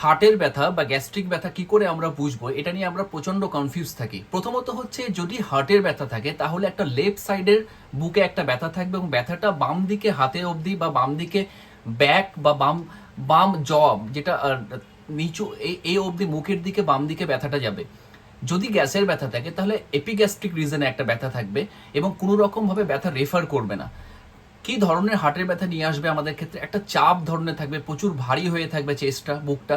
হার্টের ব্যথা বা গ্যাস্ট্রিক ব্যথা কি করে আমরা বুঝবো, এটা নিয়ে আমরা প্রচন্ড কনফিউজ থাকি। প্রথমত হচ্ছে, যদি হার্টের ব্যথা থাকে তাহলে একটা লেফট সাইডের বুকে একটা ব্যথা থাকবে এবং ব্যথাটা বাম দিকে হাতে অবধি বা বাম দিকে ব্যাক বা বাম বাম জ, যেটা নিচু এই অবধি মুখের দিকে বাম দিকে ব্যথাটা যাবে। যদি গ্যাসের ব্যথা থাকে তাহলে এপিগ্যাস্ট্রিক রিজনে একটা ব্যথা থাকবে এবং কোনো রকম ভাবে ব্যথা রেফার করবে না। কি ধরনের হার্টের ব্যথা নিয়ে আসবে আমাদের ক্ষেত্রে, একটা চাপ ধরনের থাকবে, প্রচুর ভারী হয়ে থাকবে চেস্টটা, বুকটা।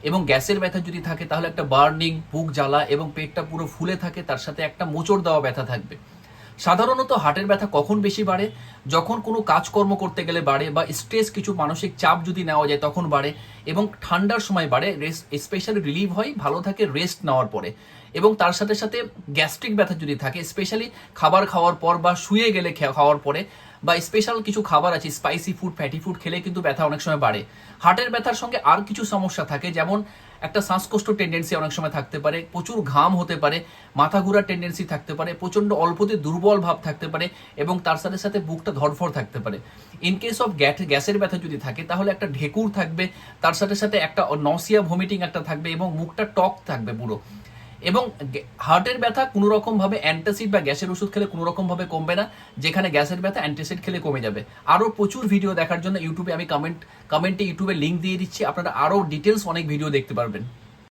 এবং গ্যাসের ব্যথা যদি থাকে তাহলে একটা বার্নিং, বুক জ্বালা এবং পেটটা পুরো ফুলে থাকে, তার সাথে একটা মোচড় দেওয়া ব্যথা থাকবে। সাধারণত হার্টের ব্যথা কখন বেশি বাড়ে, যখন কোনো কাজকর্ম করতে গেলে বাড়ে, বা স্ট্রেস, কিছু মানসিক চাপ যদি নেওয়া যায় তখন বাড়ে, এবং ঠান্ডার সময় বাড়ে, রেস্ট স্পেশালি রিলিভ হয় ভালো থাকে রেস্ট নেওয়ার পরে। এবং তার সাথে সাথে গ্যাস্ট্রিক ব্যথা যদি থাকে, স্পেশালি খাবার খাওয়ার পর বা শুয়ে গেলে খাওয়ার পরে, বা স্পেশাল কিছু খাবার আছে, স্পাইসি ফুড, ফ্যাটি ফুড খেলে কিন্তু ব্যথা অনেক সময় বাড়ে। হার্টের ব্যথার সঙ্গে আর কিছু সমস্যা থাকে, যেমন একটা শ্বাসকষ্ট টেন্ডেন্সি অনেক সময় থাকতে পারে, প্রচুর ঘাম হতে পারে, মাথা ঘোরার টেন্ডেন্সি থাকতে পারে, প্রচন্ড অল্পতে দুর্বল ভাব থাকতে পারে, এবং তার সাথে সাথে বুকটা ধড়ফড় থাকতে পারে। ইন কেস অফ গ্যাসের ব্যথা যদি থাকে তাহলে একটা ঢেকুর থাকবে, তার সাথে সাথে একটা নসিয়া ভমিটিং একটা থাকবে, এবং মুখটা টক থাকবে পুরো। এবং হার্টের ব্যথা কোনো রকম ভাবে অ্যান্টাসিড বা গ্যাসের ওষুধ খেলে কোনো রকম ভাবে কমবে না, যেখানে গ্যাসের ব্যথা অ্যান্টাসিড খেলে কমে যাবে। আরো প্রচুর ভিডিও দেখার জন্য ইউটিউবে আমি কমেন্টে ইউটিউবে লিংক দিয়ে দিচ্ছি, আপনারা আরো ডিটেলস অনেক ভিডিও দেখতে পারবেন।